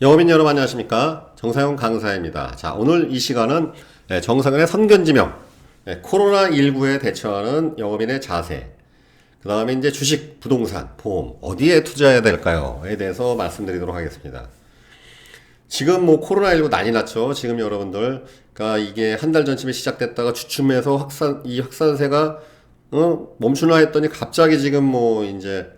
영업인 여러분 안녕하십니까? 정사용 강사입니다. 자, 오늘 이 시간은 정상인의 선견지명, 코로나19에 대처하는 영업인의 자세, 그 다음에 이제 주식, 부동산, 보험, 어디에 투자해야 될까요?에 대해서 말씀드리도록 하겠습니다. 지금 뭐 코로나19 난리 났죠. 지금 여러분들, 그러니까 이게 한 달 전쯤에 시작됐다가 주춤해서 이 확산세가 멈추나 했더니 갑자기 지금 뭐 이제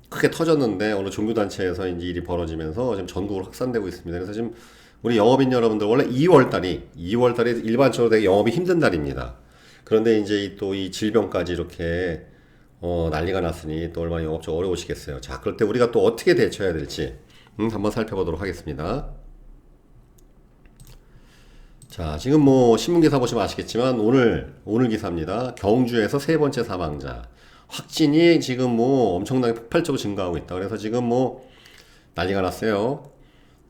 크게 터졌는데 어느 종교단체에서 이제 일이 벌어지면서 지금 전국으로 확산되고 있습니다. 그래서 지금 우리 영업인 여러분들 원래 2월달이 일반적으로 되게 영업이 힘든 달입니다. 그런데 이제 또 이 질병까지 이렇게 난리가 났으니 또 얼마나 영업적으로 어려우시겠어요. 자, 그럴 때 우리가 또 어떻게 대처해야 될지 한번 살펴보도록 하겠습니다. 자, 지금 뭐 신문기사 보시면 아시겠지만 오늘 기사입니다. 경주에서 세 번째 사망자. 확진이 지금 뭐 엄청나게 폭발적으로 증가하고 있다. 그래서 지금 뭐 난리가 났어요.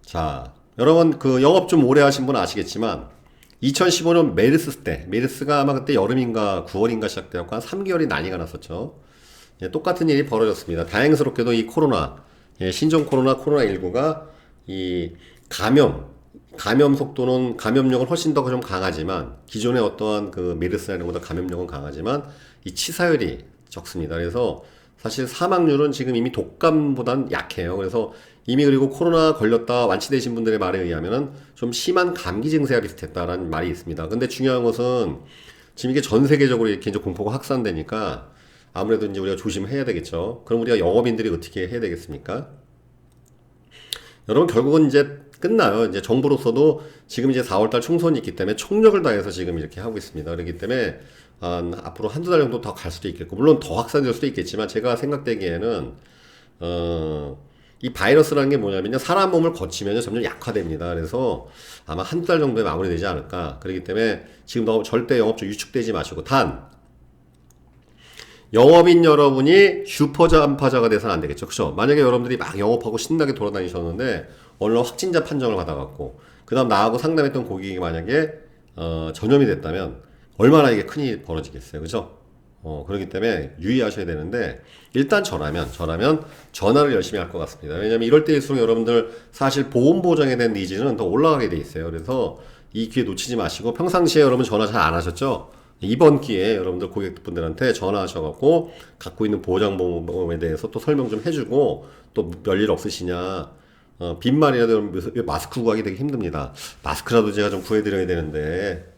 자, 여러분 그 영업 좀 오래 하신 분은 아시겠지만 2015년 메르스가 아마 그때 여름인가 9월인가 시작되었고 한 3개월이 난리가 났었죠. 예, 똑같은 일이 벌어졌습니다. 다행스럽게도 이 신종 코로나19가 이 감염 속도는 감염력은 훨씬 더 좀 강하지만 기존의 어떠한 그 메르스라는 것보다 감염력은 강하지만 이 치사율이 적습니다. 그래서 사실 사망률은 지금 이미 독감보단 약해요. 그래서 이미 그리고 코로나 걸렸다 완치되신 분들의 말에 의하면은 좀 심한 감기 증세와 비슷했다라는 말이 있습니다. 근데 중요한 것은 지금 이게 전 세계적으로 이렇게 이제 공포가 확산되니까 아무래도 이제 우리가 조심해야 되겠죠. 그럼 우리가 영업인들이 어떻게 해야 되겠습니까? 여러분 결국은 이제 끝나요. 이제 정부로서도 지금 이제 4월달 총선이 있기 때문에 총력을 다해서 지금 이렇게 하고 있습니다. 그렇기 때문에 앞으로 한두 달 정도 더 갈 수도 있겠고 물론 더 확산될 수도 있겠지만 제가 생각되기에는 이 바이러스라는 게 뭐냐면요. 사람 몸을 거치면 점점 약화됩니다. 그래서 아마 한두 달 정도에 마무리되지 않을까. 그렇기 때문에 지금 너무 절대 영업적 위축되지 마시고 영업인 여러분이 슈퍼잠파자가 돼서는 안 되겠죠. 그죠? 만약에 여러분들이 막 영업하고 신나게 돌아다니셨는데 어느 확진자 판정을 받아갖고 그 다음 나하고 상담했던 고객이 만약에 전염이 됐다면 얼마나 이게 큰일이 벌어지겠어요. 그죠? 그렇기 때문에 유의하셔야 되는데 일단 저라면 전화를 열심히 할 것 같습니다. 왜냐면 이럴 때일수록 여러분들 사실 보험 보장에 대한 니즈는 더 올라가게 돼 있어요. 그래서 이 기회 놓치지 마시고 평상시에 여러분 전화 잘 안 하셨죠? 이번 기회에 여러분들 고객분들한테 전화하셔갖고 갖고 있는 보장보험에 대해서 또 설명 좀 해주고 또 별일 없으시냐 빈말이라도 마스크 구하기 되게 힘듭니다. 마스크라도 제가 좀 구해드려야 되는데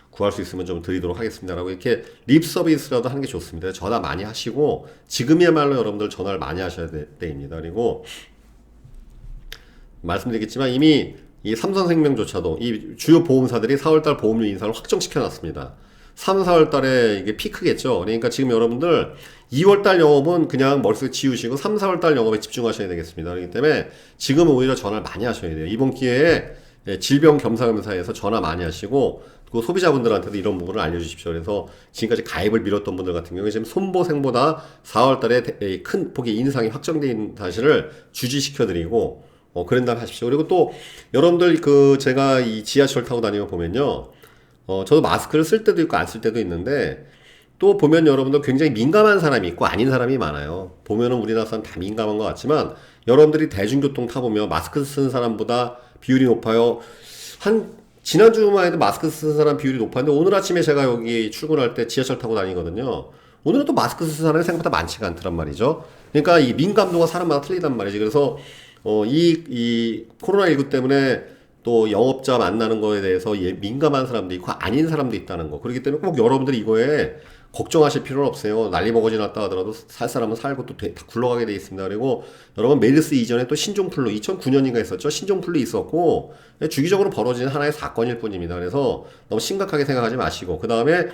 구할 수 있으면 좀 드리도록 하겠습니다라고 이렇게 립 서비스라도 하는 게 좋습니다. 전화 많이 하시고 지금이야말로 여러분들 전화를 많이 하셔야 될 때입니다. 그리고 말씀드리겠지만 이미 이 삼성생명조차도 이 주요 보험사들이 4월달 보험료 인상을 확정시켜 놨습니다. 3, 4월 달에 이게 피크겠죠. 그러니까 지금 여러분들 2월 달 영업은 그냥 머릿속에 지우시고 3, 4월 달 영업에 집중하셔야 되겠습니다. 그렇기 때문에 지금은 오히려 전화를 많이 하셔야 돼요. 이번 기회에 질병 겸사겸사해서 전화 많이 하시고 그 소비자분들한테도 이런 부분을 알려주십시오. 그래서 지금까지 가입을 미뤘던 분들 같은 경우에 지금 손보생보다 4월 달에 큰 폭의 인상이 확정된 사실을 주지시켜드리고 그런다 하십시오. 그리고 또 여러분들 제가 이 지하철 타고 다니며 보면요. 저도 마스크를 쓸 때도 있고 안 쓸 때도 있는데 또 보면 여러분들 굉장히 민감한 사람이 있고 아닌 사람이 많아요. 보면은 우리나라 사람 다 민감한 것 같지만 여러분들이 대중교통 타보면 마스크 쓰는 사람보다 비율이 높아요. 지난주만 해도 마스크 쓰는 사람 비율이 높았는데 오늘 아침에 제가 여기 출근할 때 지하철 타고 다니거든요. 오늘은 또 마스크 쓰는 사람이 생각보다 많지가 않더란 말이죠. 그러니까 이 민감도가 사람마다 틀리단 말이지. 그래서 이 코로나19 때문에 또 영업자 만나는 거에 대해서 민감한 사람도 있고 아닌 사람도 있다는 거. 그렇기 때문에 꼭 여러분들이 이거에 걱정하실 필요는 없어요. 난리 먹어지 났다 하더라도 살 사람은 살고 또 다 굴러가게 돼 있습니다. 그리고 여러분 메르스 이전에 또 신종플루 2009년인가 있었죠. 신종플루 있었고 주기적으로 벌어지는 하나의 사건일 뿐입니다. 그래서 너무 심각하게 생각하지 마시고 그 다음에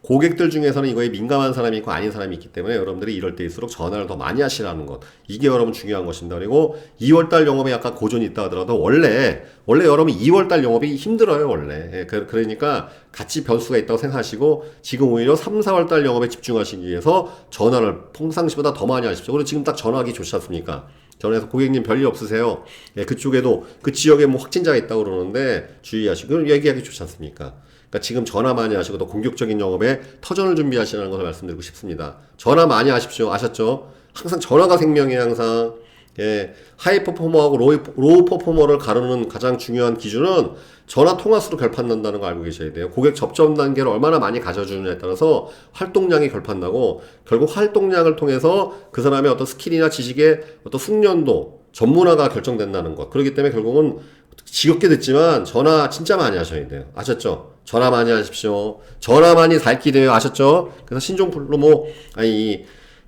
고객들 중에서는 이거에 민감한 사람이 있고 아닌 사람이 있기 때문에 여러분들이 이럴 때일수록 전화를 더 많이 하시라는 것. 이게 여러분 중요한 것입니다. 그리고 2월달 영업에 약간 고전이 있다 하더라도 원래 여러분 2월달 영업이 힘들어요, 원래. 그러니까 같이 변수가 있다고 생각하시고 지금 오히려 3, 4월달 영업에 집중하시기 위해서 전화를 평상시보다 더 많이 하십시오. 그리고 지금 딱 전화하기 좋지 않습니까? 전화해서 고객님 별일 없으세요? 그쪽에도 그 지역에 뭐 확진자가 있다고 그러는데 주의하시고 그럼 얘기하기 좋지 않습니까? 그러니까 지금 전화 많이 하시고 더 공격적인 영업에 터전을 준비하시라는 것을 말씀드리고 싶습니다. 전화 많이 하십시오. 아셨죠? 항상 전화가 생명이에요, 항상. 예, 하이 퍼포머하고 로우 퍼포머를 가르는 가장 중요한 기준은 전화 통화수로 결판난다는 거 알고 계셔야 돼요. 고객 접점 단계를 얼마나 많이 가져주느냐에 따라서 활동량이 결판나고, 결국 활동량을 통해서 그 사람의 어떤 스킬이나 지식의 어떤 숙련도, 전문화가 결정된다는 것. 그렇기 때문에 결국은 지겹게 듣지만 전화 진짜 많이 하셔야 돼요. 아셨죠? 전화 많이 하십시오. 전화 많이 살기 돼요. 아셨죠? 그래서 신종플루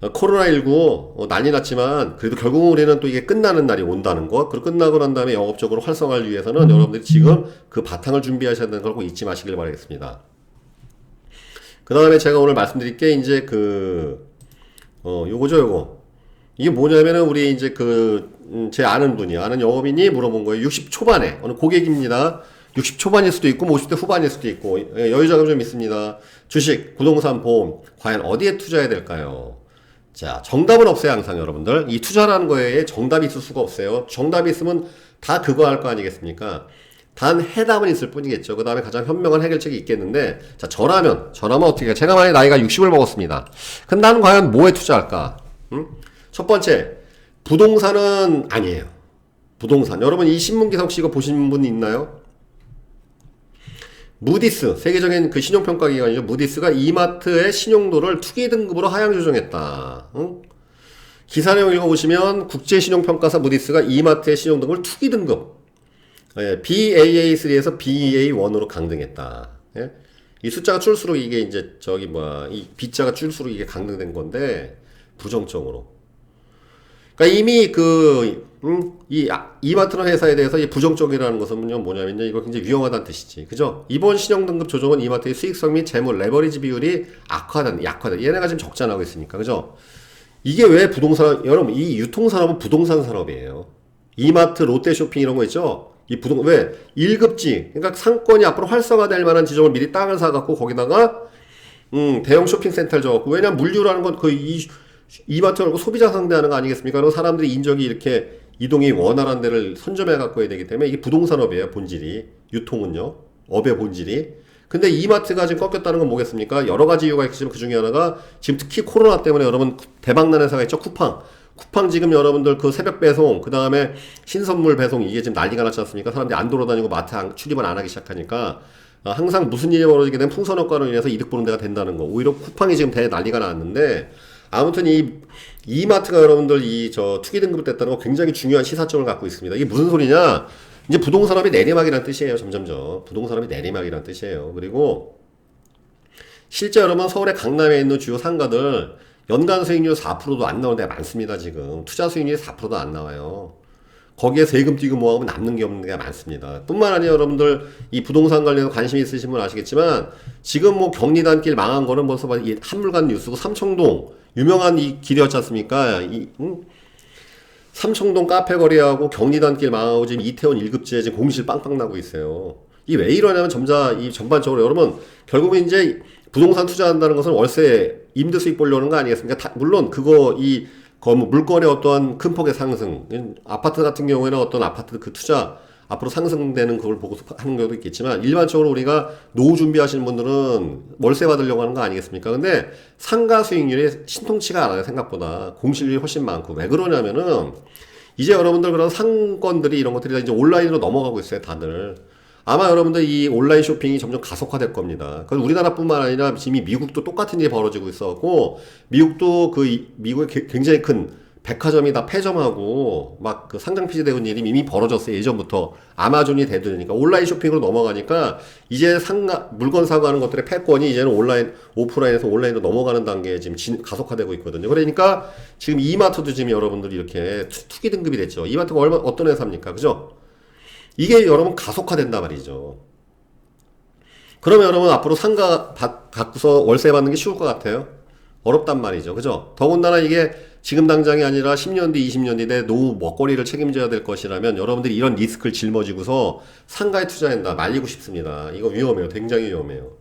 코로나19 난리 났지만 그래도 결국은 우리는 또 이게 끝나는 날이 온다는 것. 그리고 끝나고 난 다음에 영업적으로 활성화를 위해서는 여러분들이 지금 그 바탕을 준비하셔야 되는 걸 꼭 잊지 마시길 바라겠습니다. 그 다음에 제가 오늘 말씀드릴 게 이제 요거죠. 이게 뭐냐면은 우리 이제 제 아는 영업인이 물어본 거예요. 60 초반에 어느 고객입니다. 60 초반일 수도 있고 50대 후반일 수도 있고 여유자금 좀 있습니다. 주식, 부동산, 보험 과연 어디에 투자해야 될까요? 자, 정답은 없어요. 항상 여러분들 이 투자라는 거에 정답이 있을 수가 없어요. 정답이 있으면 다 그거 할 거 아니겠습니까? 단 해답은 있을 뿐이겠죠. 그 다음에 가장 현명한 해결책이 있겠는데, 자, 저라면 어떻게 해요? 제가 만약에 나이가 60을 먹었습니다. 그럼 나는 과연 뭐에 투자할까? 첫 번째, 부동산은 아니에요. 부동산. 여러분 이 신문기사 혹시 이거 보신 분 있나요? 무디스, 세계적인 그 신용평가 기관이죠. 무디스가 이마트의 신용도를 투기 등급으로 하향 조정했다. 기사 내용 읽어보시면 국제신용평가사 무디스가 이마트의 신용등급을 투기 등급, BAA3에서 BA1으로 강등했다. 예? 이 숫자가 줄수록 이게 이제 이 B자가 줄수록 이게 강등된 건데, 부정적으로. 그러니까 이미 이마트라는 회사에 대해서 이 부정적이라는 것은 뭐냐면요, 이거 굉장히 위험하다는 뜻이지. 그죠? 이번 신용등급 조정은 이마트의 수익성 및 재무 레버리지 비율이 약화다. 얘네가 지금 적자나고 있으니까. 그죠? 이게 왜 여러분, 이 유통산업은 부동산 산업이에요. 이마트, 롯데쇼핑 이런 거 있죠? 왜? 1급지. 그러니까 상권이 앞으로 활성화될 만한 지점을 미리 땅을 사갖고 거기다가, 대형 쇼핑센터를 줘갖고. 왜냐면 물류라는 건 이마트라고 소비자 상대하는 거 아니겠습니까? 그리고 사람들이 인적이 이렇게 이동이 원활한 데를 선점해 갖고 해야 되기 때문에 이게 부동산업이에요, 본질이. 유통은요. 업의 본질이. 근데 이마트가 지금 꺾였다는 건 뭐겠습니까? 여러 가지 이유가 있지만 그 중에 하나가 지금 특히 코로나 때문에 여러분 대박난 회사가 있죠? 쿠팡 지금 여러분들 그 새벽 배송, 그 다음에 신선물 배송 이게 지금 난리가 났지 않습니까? 사람들이 안 돌아다니고 마트 출입을 안 하기 시작하니까 항상 무슨 일이 벌어지게 되면 풍선 효과로 인해서 이득 보는 데가 된다는 거. 오히려 쿠팡이 지금 난리가 났는데, 아무튼 이마트가 여러분들 투기 등급을 뗐다는 거 굉장히 중요한 시사점을 갖고 있습니다. 이게 무슨 소리냐? 이제 부동산업이 내리막이라는 뜻이에요, 점점점. 부동산업이 내리막이라는 뜻이에요. 그리고 실제 여러분 서울의 강남에 있는 주요 상가들 연간 수익률 4%도 안 나오는 데가 많습니다, 지금. 투자 수익률이 4%도 안 나와요. 거기에 세금 띄고 뭐하고 남는 게 없는 데가 많습니다. 뿐만 아니라 여러분들 이 부동산 관련해서 관심이 있으신 분 아시겠지만 지금 경리단길 망한 거는 벌써 한물간 뉴스고 삼청동 유명한 이 길이었지 않습니까? 삼청동 카페거리하고 경리단길 망하고 지금 이태원 1급지에 지금 공실 빵빵 나고 있어요. 이 왜 이러냐면 전반적으로 여러분 결국은 이제 부동산 투자한다는 것은 월세 임대 수익 보려는 거 아니겠습니까? 물론 물건의 어떠한 큰 폭의 상승, 아파트 같은 경우에는 어떤 아파트 투자 앞으로 상승되는 그걸 보고 하는 경우도 있겠지만 일반적으로 우리가 노후 준비하시는 분들은 월세 받으려고 하는 거 아니겠습니까? 근데 상가 수익률이 신통치가 않아요. 생각보다 공실률이 훨씬 많고. 왜 그러냐면은 이제 여러분들 그런 상권들이 이런 것들이 다 이제 온라인으로 넘어가고 있어요, 다들. 아마 여러분들 이 온라인 쇼핑이 점점 가속화될 겁니다. 그건 우리나라뿐만 아니라 지금 미국도 똑같은 일이 벌어지고 있어갖고 미국도 미국의 굉장히 큰 백화점이 다 폐점하고 막 상장 폐지되고 있는 일이 이미 벌어졌어요. 예전부터 아마존이 대두되니까 온라인 쇼핑으로 넘어가니까 이제 물건 사고 하는 것들의 패권이 이제는 오프라인에서 온라인으로 넘어가는 단계에 지금 가속화되고 있거든요. 그러니까 지금 이마트도 지금 여러분들이 이렇게 투기 등급이 됐죠. 이마트가 어떤 회사입니까? 그죠? 이게 여러분 가속화된단 말이죠. 그러면 여러분 앞으로 상가 갖고서 월세 받는 게 쉬울 것 같아요? 어렵단 말이죠. 그죠? 더군다나 이게 지금 당장이 아니라 10년 뒤, 20년 뒤에 노후 먹거리를 책임져야 될 것이라면 여러분들이 이런 리스크를 짊어지고서 상가에 투자한다. 말리고 싶습니다. 이거 위험해요. 굉장히 위험해요.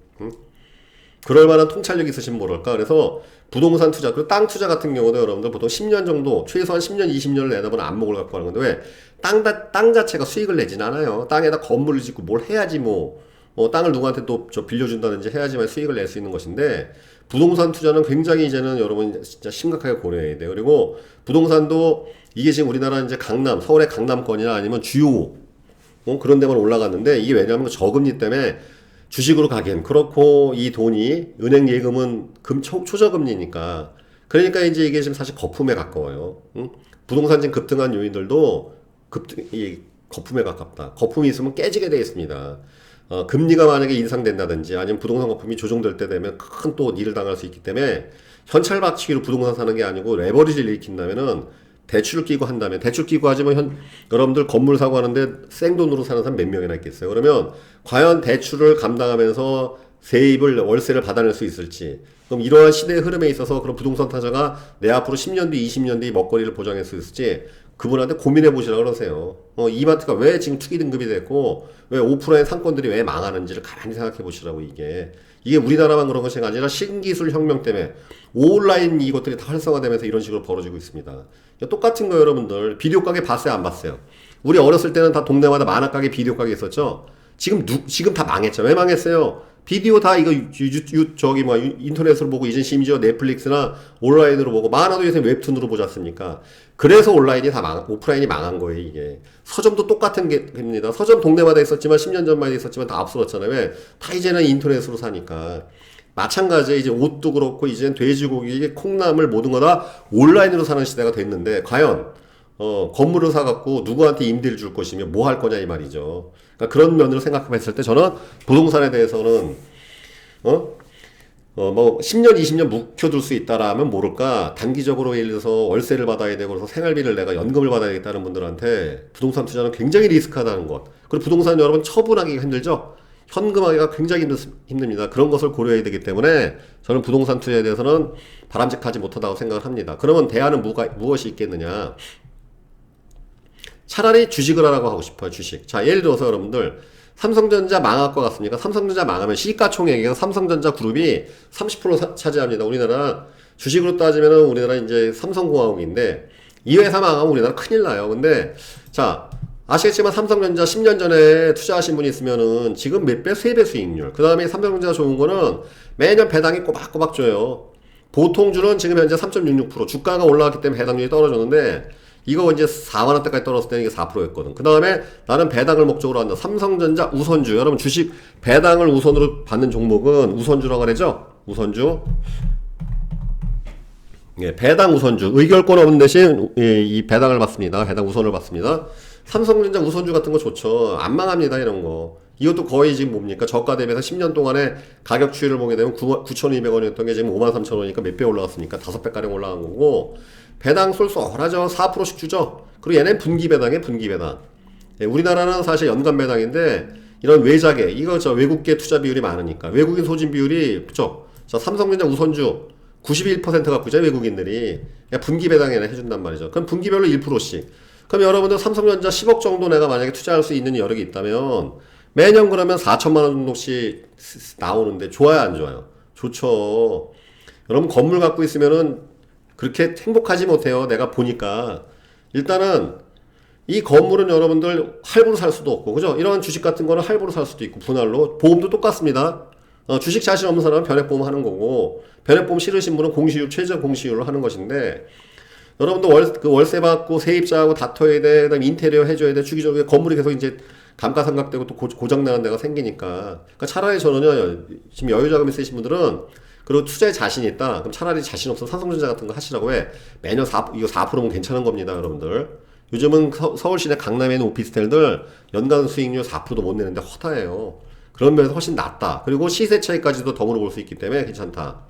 그럴 만한 통찰력이 있으신 모를까. 그래서 부동산 투자, 그리고 땅 투자 같은 경우도 여러분들 보통 10년 정도, 최소한 10년, 20년을 내다보는 안목을 갖고 하는 건데 왜? 땅 자체가 수익을 내진 않아요. 땅에다 건물을 짓고 뭘 해야지 땅을 누구한테 또 빌려준다든지 해야지만 수익을 낼 수 있는 것인데, 부동산 투자는 굉장히 이제는 여러분 진짜 심각하게 고려해야 돼요. 그리고 부동산도 이게 지금 우리나라 이제 서울의 강남권이나 아니면 주요 그런 데만 올라갔는데, 이게 왜냐하면 저금리 때문에 주식으로 가기엔 그렇고, 이 돈이 은행 예금은 초저금리니까, 그러니까 이제 이게 지금 사실 거품에 가까워요. 부동산 지금 급등한 요인들도 이 거품에 가깝다. 거품이 있으면 깨지게 되어 있습니다. 금리가 만약에 인상된다든지 아니면 부동산 거품이 조정될 때 되면 큰 또 일을 당할 수 있기 때문에, 현찰박치기로 부동산 사는 게 아니고 레버리지를 일으킨다면은 대출을 끼고 한다면, 대출 끼고 하지만 여러분들 건물 사고 하는데 생돈으로 사는 사람 몇 명이나 있겠어요. 그러면 과연 대출을 감당하면서 세입을 월세를 받아낼 수 있을지, 그럼 이러한 시대의 흐름에 있어서 그런 부동산 타자가 내 앞으로 10년 뒤 20년 뒤 먹거리를 보장할 수 있을지 그분한테 고민해 보시라 그러세요. 이마트가 왜 지금 투기 등급이 됐고 왜 오프라인 상권들이 왜 망하는지를 가만히 생각해 보시라고. 이게 우리나라만 그런 것이 아니라 신기술 혁명 때문에 온라인 이것들이 다 활성화되면서 이런 식으로 벌어지고 있습니다. 똑같은 거 여러분들 비디오 가게 봤어요 안 봤어요? 우리 어렸을 때는 다 동네마다 만화 가게 비디오 가게 있었죠. 지금 다 망했죠. 왜 망했어요? 비디오 다 이거 인터넷으로 보고, 이젠 심지어 넷플릭스나 온라인으로 보고, 만화도 요새 웹툰으로 보지 않습니까? 그래서 오프라인이 망한 거예요, 이게. 서점도 똑같은 게입니다. 서점 동네마다 있었지만, 10년 전만 있었지만 다 앞서갔잖아요. 왜? 다 이제는 인터넷으로 사니까. 마찬가지에 이제 옷도 그렇고, 이제는 돼지고기, 콩나물 모든 거 다 온라인으로 사는 시대가 됐는데, 과연, 건물을 사갖고 누구한테 임대를 줄 것이며 뭐 할 거냐 이 말이죠. 그러니까 그런 면으로 생각했을 때 저는 부동산에 대해서는, 뭐 10년, 20년 묵혀둘 수 있다라면 모를까, 단기적으로 예를 들어서 월세를 받아야 되고 그래서 생활비를 내가 연금을 받아야겠다는 분들한테 부동산 투자는 굉장히 리스크하다는 것. 그리고 부동산 여러분 처분하기가 힘들죠. 현금화기가 굉장히 힘듭니다. 그런 것을 고려해야 되기 때문에 저는 부동산 투자에 대해서는 바람직하지 못하다고 생각을 합니다. 그러면 대안은 무엇이 있겠느냐? 차라리 주식을 하라고 하고 싶어요. 주식. 자, 예를 들어서 여러분들 삼성전자 망할 것 같습니까? 삼성전자 망하면 시가총액이 삼성전자 그룹이 30% 차지합니다. 우리나라 주식으로 따지면은 우리나라 이제 삼성공화국인데, 이 회사 망하면 우리나라 큰일 나요. 근데 자, 아시겠지만 삼성전자 10년 전에 투자하신 분이 있으면은 지금 몇 배? 3배 수익률. 그 다음에 삼성전자 좋은 거는 매년 배당이 꼬박꼬박 줘요. 보통주는 지금 현재 3.66%, 주가가 올라갔기 때문에 배당률이 떨어졌는데, 이거 이제 4만원대까지 떨어졌을 때는 이게 4%였거든. 그 다음에 나는 배당을 목적으로 한다. 삼성전자 우선주. 여러분 주식 배당을 우선으로 받는 종목은 우선주라고 그러죠? 우선주. 예, 배당 우선주. 의결권 없는 대신 이 배당을 받습니다. 배당 우선을 받습니다. 삼성전자 우선주 같은 거 좋죠. 안 망합니다, 이런 거. 이것도 거의 지금 뭡니까? 저가 대비해서 10년 동안에 가격 추이를 보게 되면 9,200원이었던 게 지금 53,000원이니까 몇 배 올라갔으니까 5배가량 올라간 거고, 배당 쏠쏠하죠. 4%씩 주죠. 그리고 얘는 분기 배당에 분기 배당. 예, 우리나라는 사실 연간 배당인데, 이런 외자계, 이거 외국계 투자 비율이 많으니까, 외국인 소진 비율이, 그쵸? 삼성전자 우선주 91% 갖고 있죠, 외국인들이. 분기 배당에 해준단 말이죠. 그럼 분기별로 1%씩. 그럼 여러분들 삼성전자 10억 정도 내가 만약에 투자할 수 있는 여력이 있다면, 매년 그러면 4천만 원 정도씩 나오는데, 좋아요, 안 좋아요? 좋죠. 여러분 건물 갖고 있으면은 그렇게 행복하지 못해요. 내가 보니까. 일단은 이 건물은 여러분들 할부로 살 수도 없고, 그죠? 이런 주식 같은 거는 할부로 살 수도 있고, 분할로. 보험도 똑같습니다. 주식 자신 없는 사람은 변액보험 하는 거고, 변액보험 싫으신 분은 최저 공시율로 하는 것인데, 여러분도 월세 받고 세입자하고 다퉈야 돼. 그다음에 인테리어 해줘야 돼. 주기적으로 건물이 계속 이제 감가상각되고 또 고장나는 데가 생기니까. 그러니까 차라리 저는요, 지금 여유자금 있으신 분들은, 그리고 투자에 자신이 있다. 그럼 차라리 자신 없어서 삼성전자 같은 거 하시라고 해. 매년 이거 4%면 괜찮은 겁니다, 여러분들. 요즘은 서울 시내 강남에 있는 오피스텔들 연간 수익률 4%도 못 내는데 허다해요. 그런 면에서 훨씬 낫다. 그리고 시세 차이까지도 덤으로 볼 수 있기 때문에 괜찮다.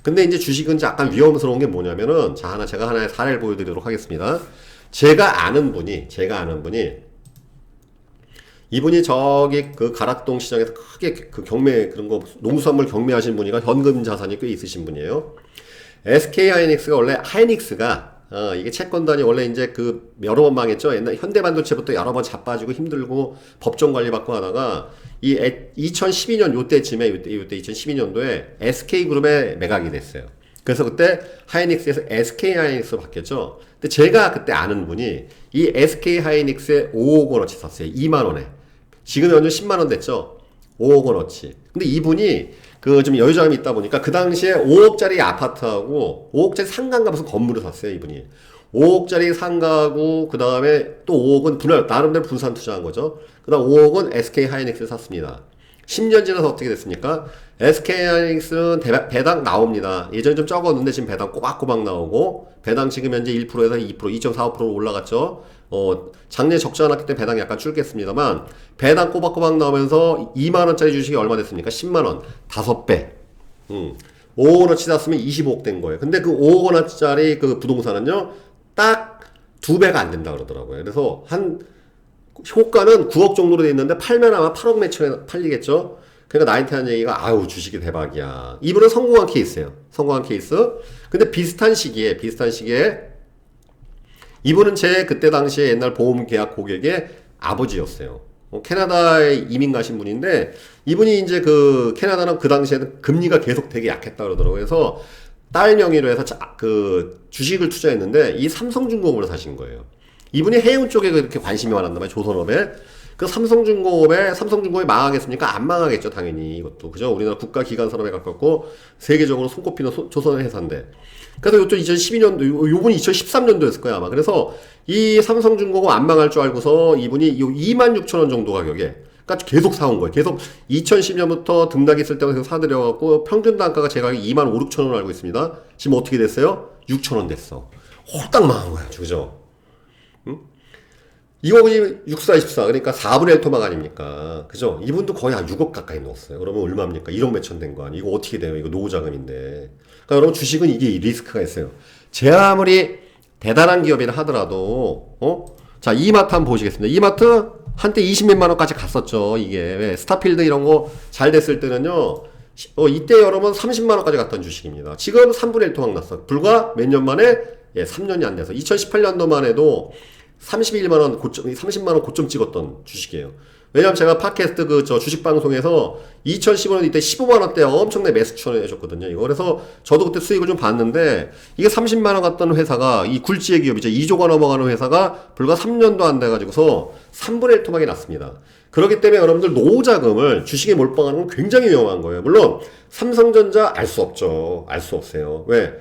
근데 이제 주식은 약간 위험스러운 게 뭐냐면은, 제가 하나의 사례를 보여드리도록 하겠습니다. 제가 아는 분이, 이분이 저기 그 가락동 시장에서 크게 그 그런 거, 농수산물 경매하신 분이가 현금 자산이 꽤 있으신 분이에요. SK 하이닉스가 원래 이게 채권단이 원래 이제 여러 번 망했죠. 옛날 현대반도체부터 여러 번 자빠지고 힘들고 법정 관리 받고 하다가 2012년 요때쯤에 2012년도에 SK그룹에 매각이 됐어요. 그래서 그때 하이닉스에서 SK 하이닉스로 바뀌었죠. 근데 제가 그때 아는 분이 이 SK 하이닉스에 5억 원어치 샀어요. 2만 원에. 지금 현재 10만 원 됐죠. 5억 원어치. 근데 이분이 그 좀 여유자금이 있다 보니까 그 당시에 5억짜리 아파트하고 5억짜리 상가인가 무슨 건물을 샀어요, 이분이. 5억짜리 상가하고 그 다음에 또 5억은 나름대로 분산 투자한 거죠. 그 다음 5억은 SK 하이닉스를 샀습니다. 10년 지나서 어떻게 됐습니까? SK 하이닉스는 배당 나옵니다. 예전에 좀 적었는데 지금 배당 꼬박꼬박 나오고, 배당 지금 현재 1%에서 2%, 2.45%로 올라갔죠. 작년에 적지 않았기 때문에 배당이 약간 줄겠습니다만, 배당 꼬박꼬박 나오면서 2만원짜리 주식이 얼마 됐습니까? 10만원. 5배. 5억원어치 샀으면 25억 된 거예요. 근데 그 5억원어치짜리 그 부동산은요, 딱 2배가 안 된다 그러더라고요. 그래서 효과는 9억 정도로 돼 있는데 팔면 아마 8억 매출에 팔리겠죠. 그러니까 나한테 하는 얘기가 아유 주식이 대박이야. 이분은 성공한 케이스예요. 성공한 케이스. 근데 비슷한 시기에 이분은 제 그때 당시에 옛날 보험 계약 고객의 아버지였어요. 캐나다에 이민 가신 분인데 이분이 이제 그 캐나다는 그 당시에는 금리가 계속 되게 약했다 그러더라고요. 그래서 딸 명의로 해서 그 주식을 투자했는데 이 삼성중공업을 사신 거예요. 이분이 해운 쪽에 그렇게 관심이 많았나 봐요. 조선업에. 그 삼성중공업이 망하겠습니까? 안 망하겠죠, 당연히. 이것도. 그죠? 우리나라 국가기관 산업에 가깝고, 세계적으로 손꼽히는 조선의 회사인데. 그래서 요쪽 2012년도, 요분이 2013년도였을 거야, 아마. 그래서 이 삼성중공업 안 망할 줄 알고서 이분이 26,000원 정도 가격에, 그러니까 계속 사온 거예요. 계속 2010년부터 등락이 있을 때부터 사들여갖고, 평균 단가가 제 가격이 25,000원 알고 있습니다. 지금 어떻게 됐어요? 6,000원 됐어. 홀딱 망한 거야, 그죠? 이거이 6424 그러니까 4분의 1토막 아닙니까? 그죠? 이분도 거의 한 6억 가까이 넣었어요. 그러면 얼마입니까? 1억 몇천 된 거 아니에요? 이거 어떻게 돼요? 이거 노후자금인데. 그러니까 여러분 주식은 이게 리스크가 있어요. 제 아무리 대단한 기업이라 하더라도 자 이마트 한번 보시겠습니다. 이마트 한때 20몇만 원까지 갔었죠. 이게 왜 스타필드 이런 거 잘 됐을 때는요. 이때 여러분 30만 원까지 갔던 주식입니다. 지금 3분의 1 토막 났어. 불과 몇 년 만에 3년이 안 돼서 2018년도만 해도 31만원 고점, 30만원 고점 찍었던 주식이에요. 왜냐면 제가 팟캐스트 주식 방송에서 2015년 이때 15만원대 엄청나게 매수 추천해줬거든요. 이거. 그래서 저도 그때 수익을 좀 봤는데, 이게 30만원 갔던 회사가, 이 굴지의 기업이죠. 2조가 넘어가는 회사가 불과 3년도 안 돼가지고서 3분의 1 토막이 났습니다. 그렇기 때문에 여러분들 노후자금을 주식에 몰빵하는 건 굉장히 위험한 거예요. 물론, 삼성전자 알 수 없죠. 알 수 없어요. 왜?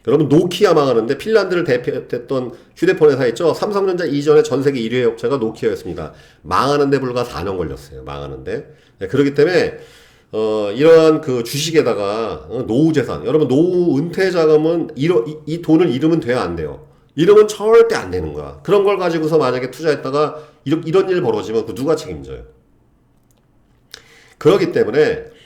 여러분 노키아 망하는데 핀란드를 대표했던 휴대폰 회사 있죠. 삼성전자 이전에 전 세계 1위 업체가 노키아였습니다. 망하는데 불과 4년 걸렸어요. 망하는데. 네, 그렇기 때문에 이러한 그 주식에다가 노후 재산, 여러분 노후 은퇴 자금은 이 돈을 잃으면 돼야 안 돼요. 잃으면 절대 안 되는 거야. 그런 걸 가지고서 만약에 투자했다가 이런 일 벌어지면 그 누가 책임져요? 그렇기 때문에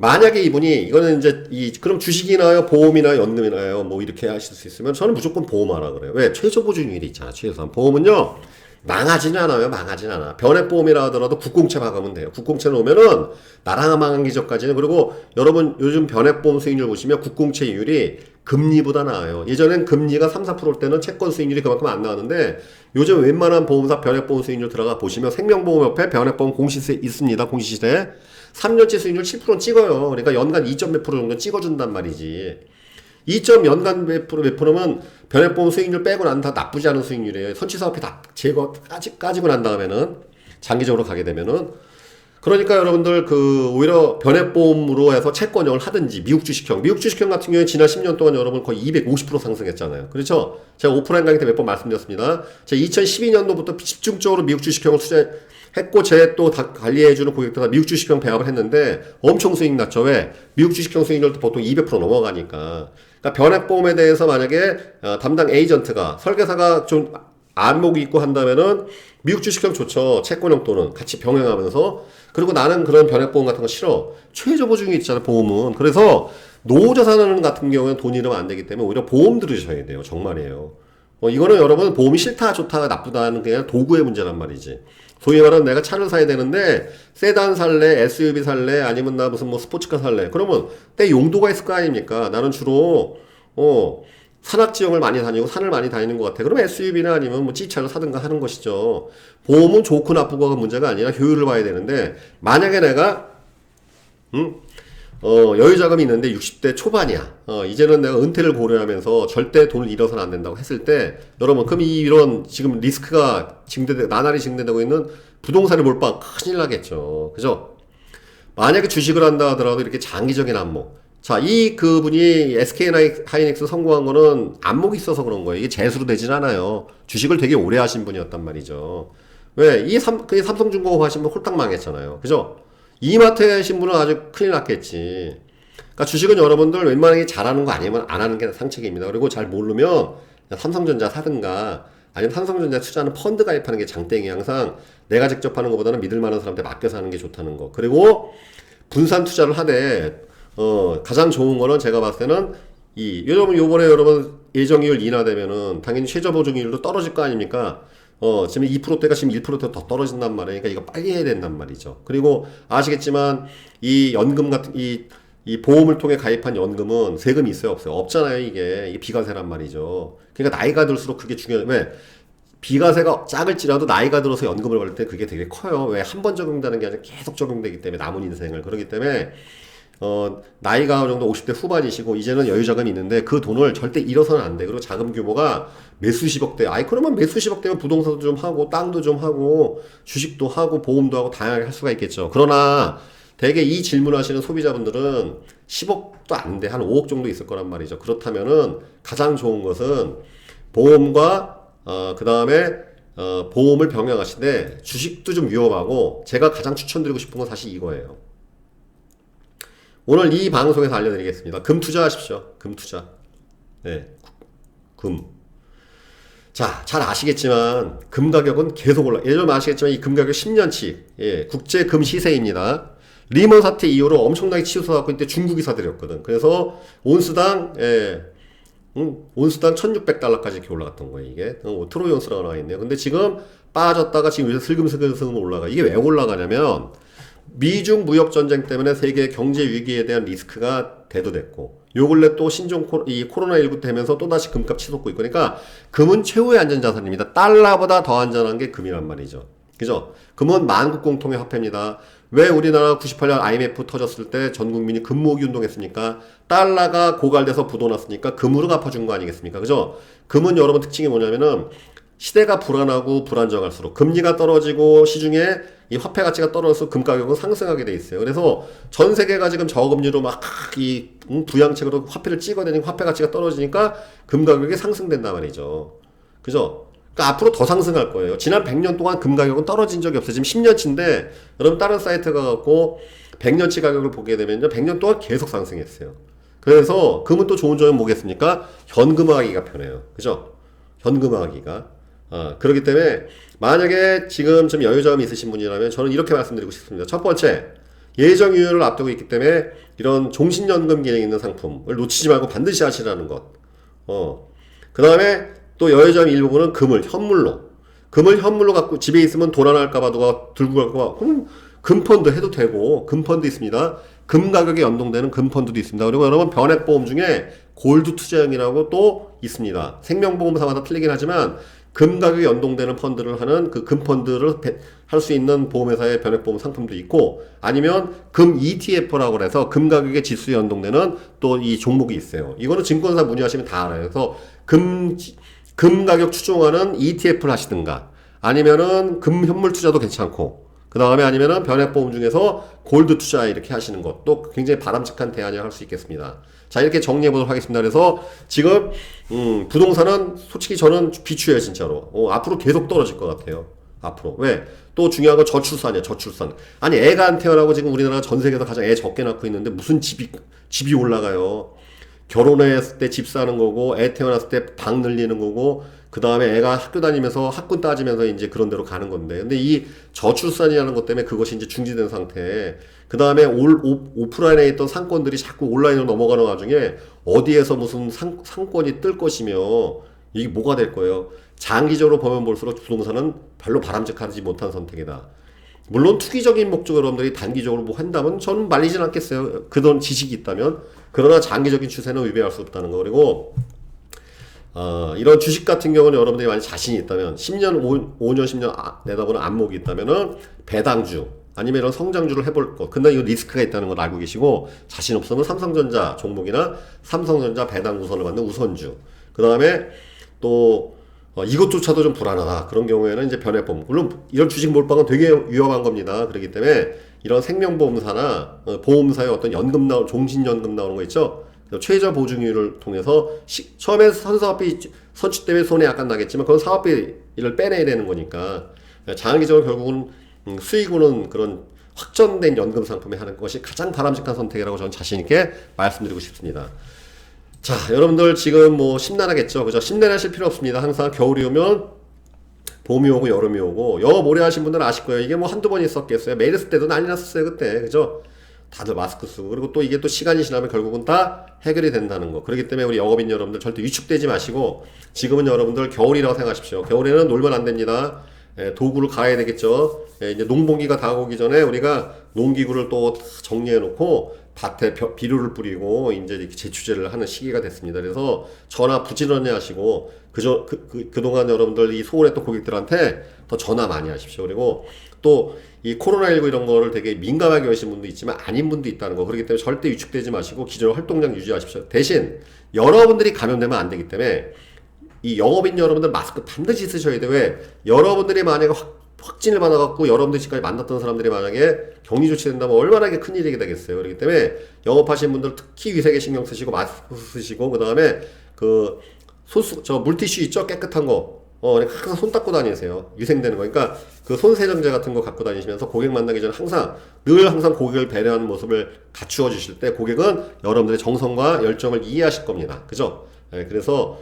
만약에 이분이 이거는 이제 그럼 주식이나요 보험이나 연금이나요 뭐 이렇게 하실 수 있으면 저는 무조건 보험하라 그래요. 왜? 최저 보증률이 있잖아. 최소한 보험은요 망하지는 않아요. 망하지는 않아. 변액보험이라 하더라도 국공채 박으면 돼요. 국공채 놓으면은 나랑 망한 기적까지는. 그리고 여러분 요즘 변액보험 수익률 보시면 국공채율이 금리보다 나아요. 예전엔 금리가 3, 4%일 때는 채권 수익률이 그만큼 안 나왔는데 요즘 웬만한 보험사 변액보험 수익률 들어가 보시면 생명보험 옆에 변액보험 공시세 있습니다. 공시시대 3년치 수익률 7%는 찍어요. 그러니까 연간 2점 몇 프로 정도 찍어준단 말이지. 2점 연간 몇 프로면 변액보험 수익률 빼고 난 다 나쁘지 않은 수익률이에요. 선취사업비 다 까지고 난 다음에는 장기적으로 가게 되면은. 그러니까 여러분들 오히려 변액보험으로 해서 채권형을 하든지 미국 주식형 같은 경우에 지난 10년 동안 여러분 거의 250% 상승했잖아요. 그렇죠? 제가 오프라인 강의 때 몇 번 말씀드렸습니다. 제가 2012년도부터 집중적으로 미국 주식형을 투자했고 제 또 관리해주는 고객들 다 미국 주식형 배합을 했는데 엄청 수익 났죠. 왜? 미국 주식형 수익률도 보통 200% 넘어가니까. 그러니까 변액보험에 대해서 만약에 담당 에이전트가 설계사가 좀 안목이 있고 한다면은 미국 주식형 좋죠. 채권형 또는 같이 병행하면서. 그리고 나는 그런 변액보험 같은 거 싫어. 최저 보증이 있잖아, 보험은. 그래서 노후자산 같은 경우에는 돈 잃으면 안 되기 때문에 오히려 보험 들으셔야 돼요. 정말이에요. 이거는 여러분 보험이 싫다, 좋다, 나쁘다는 게 그냥 도구의 문제란 말이지. 소위 말하는 내가 차를 사야 되는데 세단 살래, SUV 살래, 아니면 나 무슨 뭐 스포츠카 살래. 그러면 때 용도가 있을 거 아닙니까? 나는 주로 산악지형을 많이 다니고 산을 많이 다니는 것 같아. 그럼 SUV나 아니면 뭐 G차를 사든가 하는 것이죠. 보험은 좋고 나쁘고가 문제가 아니라 효율을 봐야 되는데 만약에 내가 여유자금이 있는데 60대 초반이야. 이제는 내가 은퇴를 고려하면서 절대 돈을 잃어서는 안 된다고 했을 때 여러분 그럼 이런 지금 리스크가 나날이 증대되고 있는 부동산을 몰빵 큰일 나겠죠. 그죠? 만약에 주식을 한다 하더라도 이렇게 장기적인 안목. 자, 이 그분이 SK 하이닉스 성공한 거는 안목이 있어서 그런 거예요. 이게 재수로 되진 않아요. 주식을 되게 오래 하신 분이었단 말이죠. 왜? 그 삼성중공업 하신 분 홀딱 망했잖아요. 그죠? 이마트에 하신 분은 아주 큰일 났겠지. 그러니까 주식은 여러분들 웬만하게 잘하는 거 아니면 안 하는 게 상책입니다. 그리고 잘 모르면 삼성전자 사든가 아니면 삼성전자 투자하는 펀드 가입하는 게 장땡이. 항상 내가 직접 하는 것보다는 믿을 만한 사람한테 맡겨서 하는 게 좋다는 거. 그리고 분산 투자를 하되 가장 좋은 거는 제가 봤을 때는 요번에 여러분 예정이율 인하되면은 당연히 최저 보증이율도 떨어질 거 아닙니까? 지금 2%대가 지금 1%대 더 떨어진단 말이에요. 그러니까 이거 빨리 해야 된단 말이죠. 그리고 아시겠지만 이 연금 같은 이 보험을 통해 가입한 연금은 세금이 있어요, 없어요? 없잖아요, 이게 비과세란 말이죠. 그러니까 나이가 들수록 그게 중요해요. 왜? 비과세가 작을지라도 나이가 들어서 연금을 받을 때 그게 되게 커요. 왜? 한 번 적용되는 게 아니라 계속 적용되기 때문에 남은 인생을. 그렇기 때문에 나이가 어느 정도 50대 후반이시고 이제는 여유자금이 있는데 그 돈을 절대 잃어서는 안 돼. 그리고 자금 규모가 매수십억 대. 그러면 매수십억 대면 부동산도 좀 하고 땅도 좀 하고 주식도 하고 보험도 하고 다양하게 할 수가 있겠죠. 그러나 대개 이 질문하시는 소비자분들은 10억도 안 돼. 한 5억 정도 있을 거란 말이죠. 그렇다면은 가장 좋은 것은 보험과 그 다음에 보험을 병행하시되 주식도 좀 위험하고 제가 가장 추천드리고 싶은 건 사실 이거예요. 오늘 이 방송에서 알려드리겠습니다. 금 투자하십시오. 금 투자. 네, 금. 자, 잘 아시겠지만 금 가격은 계속 올라. 예전 아시겠지만 이 금 가격 10년치 국제 금 시세입니다. 리먼 사태 이후로 엄청나게 치솟아갖고 이때 중국이 사들였거든. 그래서 온스당 1600달러까지 이렇게 올라갔던 거예요. 이게 트로이 온스라고 나와 있네요. 근데 지금 빠졌다가 지금 요새 슬금슬금 올라가. 이게 왜 올라가냐면 미중 무역 전쟁 때문에 세계 경제 위기에 대한 리스크가 대두됐고 요 근래 또 이 코로나19 되면서 또다시 금값 치솟고 있고 그러니까 금은 최후의 안전자산입니다. 달러보다 더 안전한 게 금이란 말이죠. 그죠? 금은 만국 공통의 화폐입니다. 왜 우리나라 98년 IMF 터졌을 때 전 국민이 금 모으기 운동했습니까? 달러가 고갈돼서 부도났으니까 금으로 갚아준 거 아니겠습니까? 그죠? 금은 여러분 특징이 뭐냐면은 시대가 불안하고 불안정할수록 금리가 떨어지고 시중에 이 화폐 가치가 떨어져서 금 가격은 상승하게 돼 있어요. 그래서 전 세계가 지금 저금리로 막 부양책으로 화폐를 찍어내니까 화폐 가치가 떨어지니까 금 가격이 상승된단 말이죠. 그죠? 그러니까 앞으로 더 상승할 거예요. 지난 100년 동안 금 가격은 떨어진 적이 없어요. 지금 10년치인데 여러분 다른 사이트 가갖고 100년치 가격을 보게 되면요. 100년 동안 계속 상승했어요. 그래서 금은 또 좋은 점은 뭐겠습니까? 현금화하기가 편해요. 그죠? 현금화하기가. 그렇기 때문에 만약에 지금 좀 여유자금이 있으신 분이라면 저는 이렇게 말씀드리고 싶습니다. 첫 번째, 예정이율을 앞두고 있기 때문에 이런 종신연금 기능 있는 상품을 놓치지 말고 반드시 하시라는 것. 그 다음에 또 여유자금 일부분은 금을 현물로 갖고 집에 있으면 도난할까봐 누가 들고 갈까봐 그럼 금펀드 해도 되고 금펀드 있습니다. 금 가격에 연동되는 금펀드도 있습니다. 그리고 여러분 변액보험 중에 골드 투자형이라고 또 있습니다. 생명보험사마다 틀리긴 하지만 금 가격에 연동되는 펀드를 하는 그 금펀드를 할 수 있는 보험회사의 변액보험 상품도 있고 아니면 금 ETF라고 해서 금 가격의 지수에 연동되는 또 이 종목이 있어요. 이거는 증권사 문의하시면 다 알아요. 그래서 금 가격 추종하는 ETF를 하시든가 아니면은 금 현물 투자도 괜찮고 그 다음에 아니면은 변액보험 중에서 골드 투자 이렇게 하시는 것도 굉장히 바람직한 대안이라고 할 수 있겠습니다. 자, 이렇게 정리해 보도록 하겠습니다. 그래서 지금 부동산은 솔직히 저는 비추해요, 진짜로. 앞으로 계속 떨어질 것 같아요. 앞으로. 왜? 또 중요한 건 저출산이야, 저출산. 아니, 애가 안 태어나고 지금 우리나라 전 세계에서 가장 애 적게 낳고 있는데 무슨 집이 올라가요. 결혼했을 때 집 사는 거고, 애 태어났을 때 방 늘리는 거고, 그 다음에 애가 학교 다니면서 학군 따지면서 이제 그런 데로 가는 건데. 근데 이 저출산이라는 것 때문에 그것이 이제 중지된 상태에, 그 다음에 오프라인에 있던 상권들이 자꾸 온라인으로 넘어가는 와중에 어디에서 무슨 상권이 뜰 것이며, 이게 뭐가 될 거예요. 장기적으로 보면 볼수록 부동산은 별로 바람직하지 못한 선택이다. 물론 투기적인 목적으로 여러분들이 단기적으로 뭐 한다면 저는 말리진 않겠어요. 그런 지식이 있다면. 그러나 장기적인 추세는 위배할 수 없다는 거. 그리고 이런 주식 같은 경우는 여러분들이 만약 자신이 있다면 10년, 5년, 10년 내다보는 안목이 있다면은 배당주 아니면 이런 성장주를 해볼 것. 근데 이거 리스크가 있다는 걸 알고 계시고 자신 없으면 삼성전자 종목이나 삼성전자 배당 우선을 받는 우선주. 그 다음에 또 이것조차도 좀 불안하다. 그런 경우에는 이제 변액보험. 물론 이런 주식 몰빵은 되게 위험한 겁니다. 그렇기 때문에 이런 생명보험사나 보험사의 어떤 연금 종신연금 나오는 거 있죠. 최저 보증률을 통해서 처음에 선사업비 선취 때문에 손해 약간 나겠지만 그건 사업비를 빼내야 되는 거니까 장기적으로 결국은 수익으로는 그런 확정된 연금 상품에 하는 것이 가장 바람직한 선택이라고 저는 자신 있게 말씀드리고 싶습니다. 자, 여러분들 지금 뭐 심란하겠죠, 그죠? 심란하실 필요 없습니다. 항상 겨울이 오면 봄이 오고 여름이 오고 영업 오래 하신 분들은 아실 거예요. 이게 뭐 한두 번 있었겠어요. 메르스 때도 난리 났었어요 그때, 그죠? 다들 마스크 쓰고. 그리고 또 이게 또 시간이 지나면 결국은 다 해결이 된다는 거. 그렇기 때문에 우리 영업인 여러분들 절대 위축되지 마시고 지금은 여러분들 겨울이라고 생각하십시오. 겨울에는 놀면 안 됩니다. 도구를 갈아야 되겠죠. 이제 농번기가 다가오기 전에 우리가 농기구를 또 정리해 놓고 밭에 비료를 뿌리고 이제 이렇게 제추제를 하는 시기가 됐습니다. 그래서 전화 부지런히 하시고 그동안 여러분들 이 소원했던 고객들한테 더 전화 많이 하십시오. 그리고 또 이 코로나19 이런 거를 되게 민감하게 여시는 분도 있지만 아닌 분도 있다는 거. 그렇기 때문에 절대 위축되지 마시고 기존 활동량 유지하십시오. 대신 여러분들이 감염되면 안 되기 때문에 이 영업인 여러분들 마스크 반드시 쓰셔야 돼요. 왜? 여러분들이 만약에 확진을 받아갖고 여러분들 지금까지 만났던 사람들이 만약에 격리 조치된다면 얼마나 이게 큰일이 되겠어요. 그렇기 때문에 영업하시는 분들 특히 위생에 신경 쓰시고 마스크 쓰시고 그 다음에 그 물티슈 있죠? 깨끗한 거. 항상 손 닦고 다니세요. 위생되는 거. 그러니까 그 손세정제 같은 거 갖고 다니시면서 고객 만나기 전에 항상 고객을 배려하는 모습을 갖추어 주실 때 고객은 여러분들의 정성과 열정을 이해하실 겁니다. 그죠? 그래서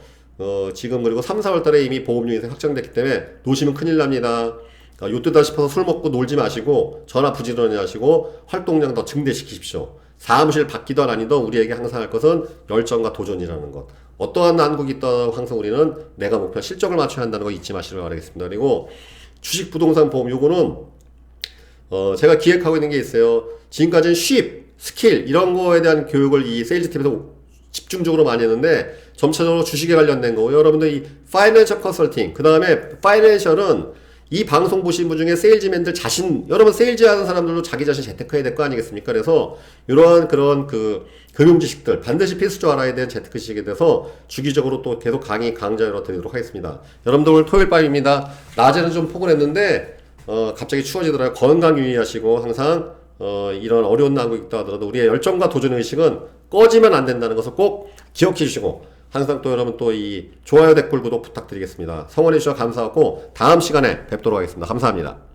지금 그리고 3, 4월 달에 이미 보험료 인상 확정됐기 때문에 놓으시면 큰일 납니다. 요뜨다 싶어서 술 먹고 놀지 마시고 전화 부지런히 하시고 활동량 더 증대시키십시오. 사무실 받기도 아니던 우리에게 항상 할 것은 열정과 도전이라는 것. 어떠한 난국이 있더라도 항상 우리는 내가 목표 실적을 맞춰야 한다는 거 잊지 마시길 바라겠습니다. 그리고 주식 부동산 보험 요거는 제가 기획하고 있는 게 있어요. 지금까지는 스킬 이런 거에 대한 교육을 이 세일즈 팀에서 집중적으로 많이 했는데 점차적으로 주식에 관련된 거 여러분들 이 파이낸셜 컨설팅 그 다음에 파이낸셜은 이 방송 보신 분 중에 세일즈맨들 여러분 세일즈 하는 사람들도 자기 자신 재테크해야 될 거 아니겠습니까? 그래서 이러한 그런 금융 지식들 반드시 필수적으로 알아야 되는 재테크 지식에 대해서 주기적으로 또 계속 강좌로 드리도록 하겠습니다. 여러분들 오늘 토요일 밤입니다. 낮에는 좀 포근했는데 갑자기 추워지더라고요. 건강 유의하시고 항상 이런 어려운 난국이 있다 하더라도 우리의 열정과 도전의식은 꺼지면 안 된다는 것을 꼭 기억해 주시고 항상 또 여러분 또 이 좋아요 댓글 구독 부탁드리겠습니다. 성원해 주셔서 감사하고 다음 시간에 뵙도록 하겠습니다. 감사합니다.